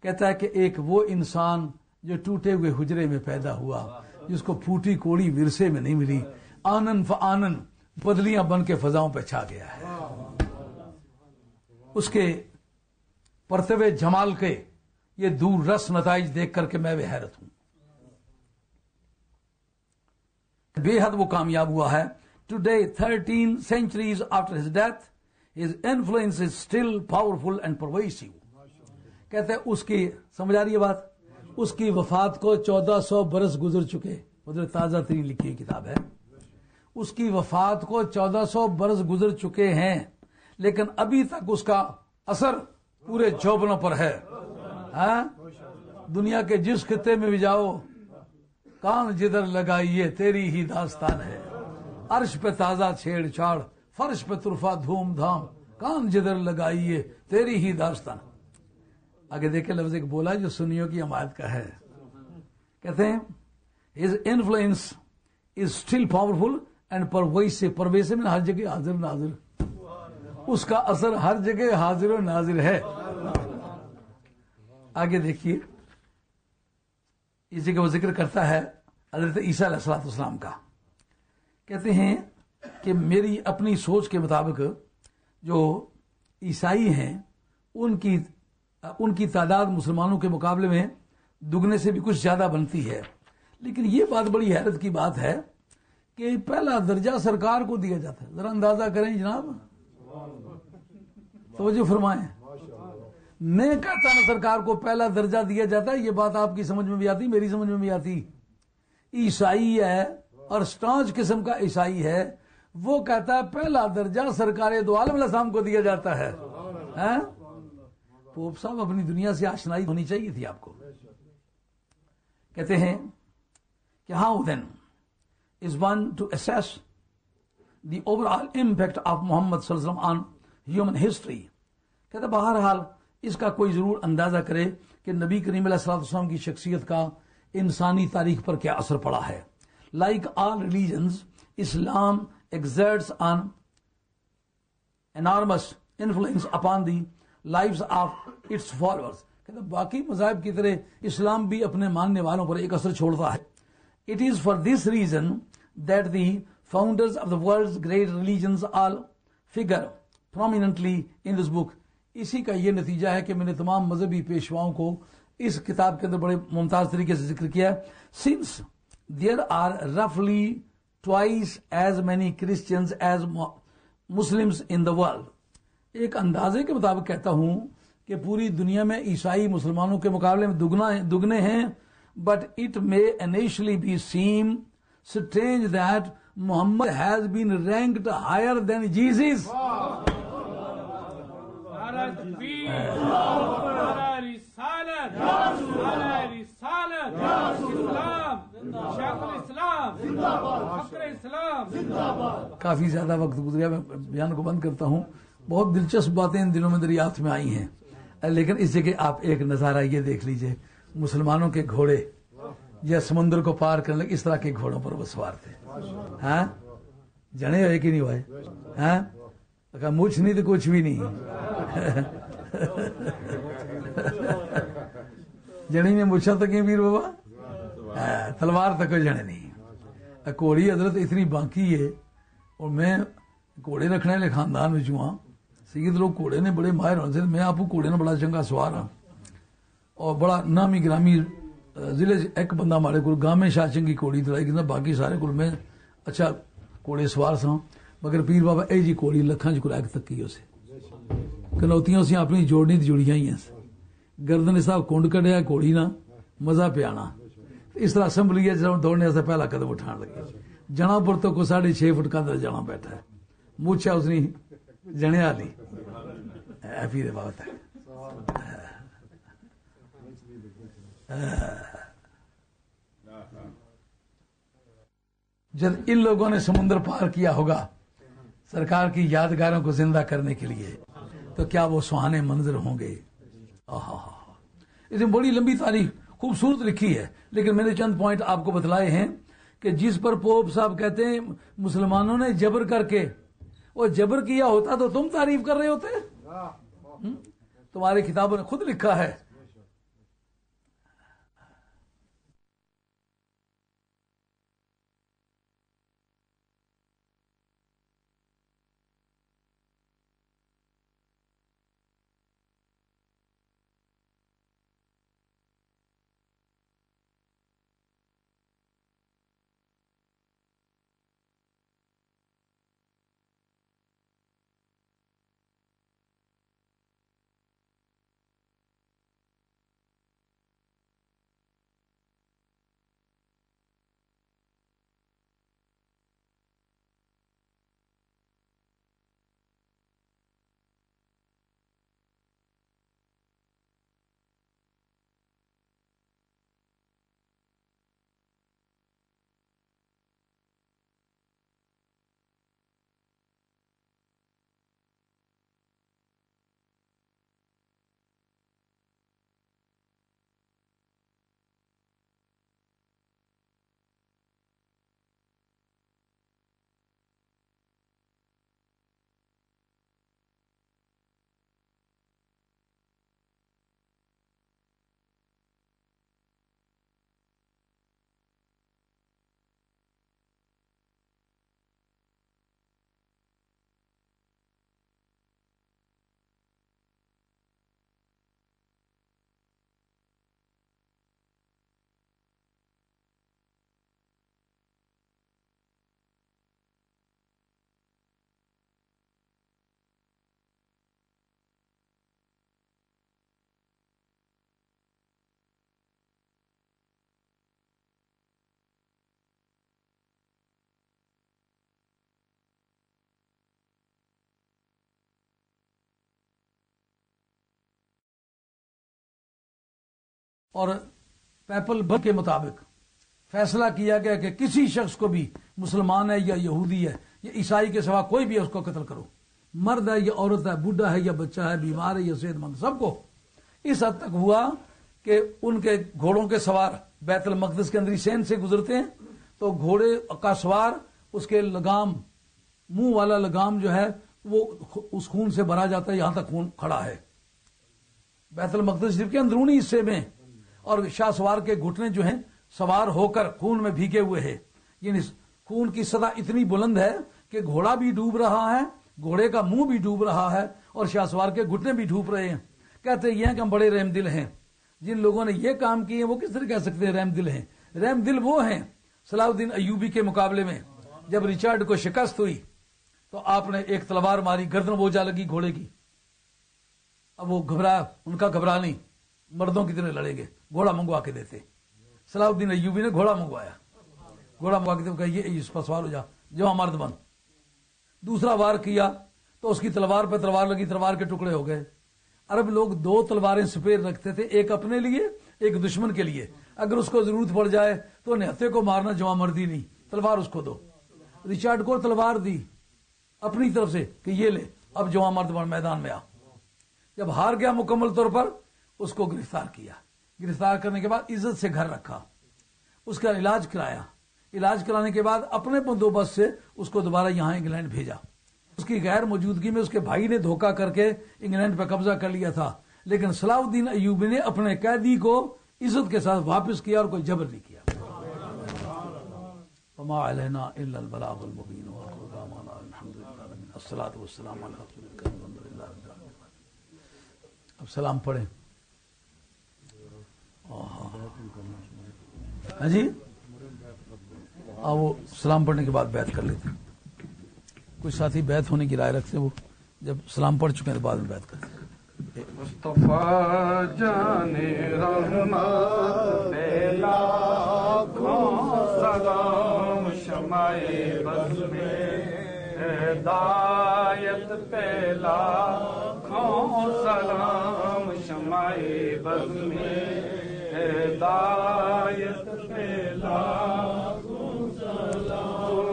کہتا ہے کہ ایک وہ انسان جو ٹوٹے ہوئے حجرے میں پیدا ہوا، جس کو پھوٹی کوڑی ورثے میں نہیں ملی، آنن فآنن بدلیاں بن کے فضاؤں پہ چھا گیا ہے. اس کے پرتوے جمال کے یہ دور رس نتائج دیکھ کر کے میں بے حیرت ہوں. بے حد وہ کامیاب ہوا ہے. Today 13 centuries after his death his influence is still powerful and pervasive. کہتے ہیں اس کی سمجھ آ رہی ہے بات، اس کی وفات کو 1400 برس گزر چکے. ادھر تازہ ترین لکھی ہوئی کتاب ہے. اس کی وفات کو 1400 برس گزر چکے ہیں، لیکن ابھی تک اس کا اثر پورے چوبنوں پر ہے. ہاں، دنیا کے جس خطے میں بھی جاؤ، کان جدھر لگائیے تیری ہی داستان ہے. عرش پہ تازہ چھیڑ چھاڑ، فرش پہ طرفہ دھوم دھام، کان جدھر لگائیے تیری ہی داستان. آگے دیکھیں لفظ ایک بولا جو سنیوں کی حمایت کا ہے. کہتے ہیں his influence is still powerful and pervasive. pervasive میں ہر جگہ حاضر ناظر، اس کا اثر ہر جگہ حاضر و ناظر ہے. آگے دیکھیے اسی کا وہ ذکر کرتا ہے حضرت عیسیٰ علیہ السلام کا. کہتے ہیں کہ میری اپنی سوچ کے مطابق جو عیسائی ہیں ان کی تعداد مسلمانوں کے مقابلے میں دگنے سے بھی کچھ زیادہ بنتی ہے. لیکن یہ بات بڑی حیرت کی بات ہے کہ پہلا درجہ سرکار کو دیا جاتا ہے. ذرا اندازہ کریں جناب، توجہ فرمائیں. میں کہتا نا سرکار کو پہلا درجہ دیا جاتا ہے، یہ بات آپ کی سمجھ میں بھی آتی، میری سمجھ میں بھی آتی. عیسائی ہے اور سٹانچ قسم کا عیسائی ہے، وہ کہتا ہے پہلا درجہ سرکار دو عالم علیہ السلام کو دیا جاتا ہے. پوپ صاحب اپنی دنیا سے آشنائی ہونی چاہیے تھی آپ کو. کہتے ہیں کہ how then is one to assess the overall impact of Muhammad صلی اللہ علیہ وسلم on human history. کہتے بہرحال اس کا کوئی ضرور اندازہ کرے کہ نبی کریم علیہ السلام کی شخصیت کا انسانی تاریخ پر کیا اثر پڑا ہے. Like all religions, Islam exerts an enormous influence upon the lives of its followers. کہتے باقی مذاہب کی طرح اسلام بھی اپنے ماننے والوں پر ایک اثر چھوڑتا ہے. It is for this reason that the founders of the world's great religions all figure prominently in this book. اسی کا یہ نتیجہ ہے کہ میں نے تمام مذہبی پیشواؤں کو اس کتاب کے اندر بڑے ممتاز طریقے سے ذکر کیا. Since there are roughly twice as many Christians as Muslims in the world. ایک اندازے کے مطابق کہتا ہوں کہ پوری دنیا میں عیسائی مسلمانوں کے مقابلے میں دگنے ہیں. But it may initially be seem strange that Muhammad has been ranked higher than Jesus. کافی زیادہ وقت گزر گیا، میں بیان کو بند کرتا ہوں. بہت دلچسپ باتیں ان دنوں میں دریافت میں آئی ہیں، لیکن اس جگہ آپ ایک نظارہ یہ دیکھ لیجئے، مسلمانوں کے گھوڑے یا سمندر کو پار کرنے لگے اس طرح کے گھوڑوں پر وہ سوار تھے. ہاں جنے ہوئے کہ نہیں ہوئے؟ ہاں مجھ نہیں تو کچھ بھی نہیں. جنی نے مچھا تک ویر بابا، تلوار تک جنے نہیں. گھوڑی حضرت اتنی باقی ہے، اور میں گھوڑے رکھنے والے خاندان میں ہاں. سید لوگ گھوڑے نے بڑے ماہر ہونے سے میں آپ کو گھوڑے نے بڑا چنگا سوار ہاں، اور بڑا نامی گرامی ضلع ایک بندہ ہمارے کو گاہ میں شاہ چنگی گھوڑی دلائی کہ باقی سارے کو میں اچھا گھوڑے سوار سا، مگر پیر بابا اے جی گھوڑی لکھاں چ کراک تک کی اسے کنوتیاں اسی اپنی جوڑنی جڑیاں ہی ہیں. گردن صاحب کنڈ کڈیا گھوڑی نہ مزہ پہ آنا. اس طرح اسمبلی ہے جب دوڑنے سے پہلا قدم اٹھان لگے. جنا پر تو کو 6.5 فٹ کا اندر جانا بیٹھا ہے، مچھا اس نے جنے والی پیر بابا تک. جب ان لوگوں نے سمندر پار کیا ہوگا سرکار کی یادگاروں کو زندہ کرنے کے لیے، تو کیا وہ سہانے منظر ہوں گے. اس میں بڑی لمبی تاریخ خوبصورت لکھی ہے، لیکن میں نے چند پوائنٹ آپ کو بتلائے ہیں کہ جس پر پوپ صاحب کہتے ہیں مسلمانوں نے جبر کر کے، وہ جبر کیا ہوتا تو تم تعریف کر رہے ہوتے. تمہاری کتابوں نے خود لکھا ہے اور پیپل بل کے مطابق فیصلہ کیا گیا کہ کسی شخص کو بھی مسلمان ہے یا یہودی ہے یا عیسائی کے سوا کوئی بھی ہے اس کو قتل کرو، مرد ہے یا عورت ہے، بوڑھا ہے یا بچہ ہے، بیمار ہے یا صحت مند، سب کو۔ اس حد تک ہوا کہ ان کے گھوڑوں کے سوار بیت المقدس کے اندر سین سے گزرتے ہیں تو گھوڑے کا سوار اس کے لگام، منہ والا لگام جو ہے وہ اس خون سے بھرا جاتا ہے، یہاں تک خون کھڑا ہے بیت المقدس شریف کے اندرونی حصے میں، اور شاہ سوار کے گھٹنے جو ہیں سوار ہو کر خون میں بھیگے ہوئے ہیں، یعنی خون کی سطح اتنی بلند ہے کہ گھوڑا بھی ڈوب رہا ہے، گھوڑے کا منہ بھی ڈوب رہا ہے اور شاہ سوار کے گھٹنے بھی ڈوب رہے ہیں۔ کہتے یہ ہیں کہ ہم بڑے رحم دل ہیں۔ جن لوگوں نے یہ کام کیے وہ کس طرح کہہ سکتے ہیں رحم دل ہیں؟ رحم دل وہ ہیں صلاح الدین ایوبی کے مقابلے میں جب ریچارڈ کو شکست ہوئی تو آپ نے ایک تلوار ماری، گردن بوجھا لگی گھوڑے کی، اب وہ گھبرا، ان کا گھبرا نہیں، مردوں کی طرح لڑیں گے، گھوڑا منگوا کے دیتے۔ صلاح الدین ایوبی نے گھوڑا منگوایا، گھوڑا منگوا کے کہا یہ اس پر سوار ہو جا، جو مرد بن۔ دوسرا وار کیا تو اس کی تلوار پہ تلوار لگی، تلوار کے ٹکڑے ہو گئے۔ عرب لوگ دو تلواریں سپیر رکھتے تھے، ایک اپنے لیے ایک دشمن کے لیے، اگر اس کو ضرورت پڑ جائے تو نہتے کو مارنا جواں مردی نہیں، تلوار اس کو دو۔ ریچارڈ کو تلوار دی اپنی طرف سے کہ یہ لے، اب جواں مرد بن میدان میں آ۔ جب ہار گیا مکمل طور پر اس کو گرفتار کیا، گرفتار کرنے کے بعد عزت سے گھر رکھا، اس کا علاج کرایا، علاج کرانے کے بعد اپنے بندوبست سے اس کو دوبارہ یہاں انگلینڈ بھیجا۔ اس کی غیر موجودگی میں اس کے بھائی نے دھوکہ کر کے انگلینڈ پہ قبضہ کر لیا تھا، لیکن صلاح الدین ایوبی نے اپنے قیدی کو عزت کے ساتھ واپس کیا اور کوئی جبر نہیں کیا۔ وما علینا الا البلاغ المبین وآخر دعوانا الحمد للہ الصلاۃ والسلام علی رسول اللہ الحمد للہ رب العالمین۔ اب سلام پڑھیں۔ ہاں جی، وہ سلام پڑھنے کے بعد بیعت کر لیتے ہیں۔ کچھ ساتھی بیعت ہونے کی رائے رکھتے ہیں، وہ جب سلام پڑھ چکے ہیں تو بعد میں بیعت کرتے ہیں۔ مصطفیٰ جان رحمت پہ لاکھوں سلام، شمع بز میں ہدایت پہ لاکھوں سلام، شمع بز میں ہدایت پہ لاکھوں سلام۔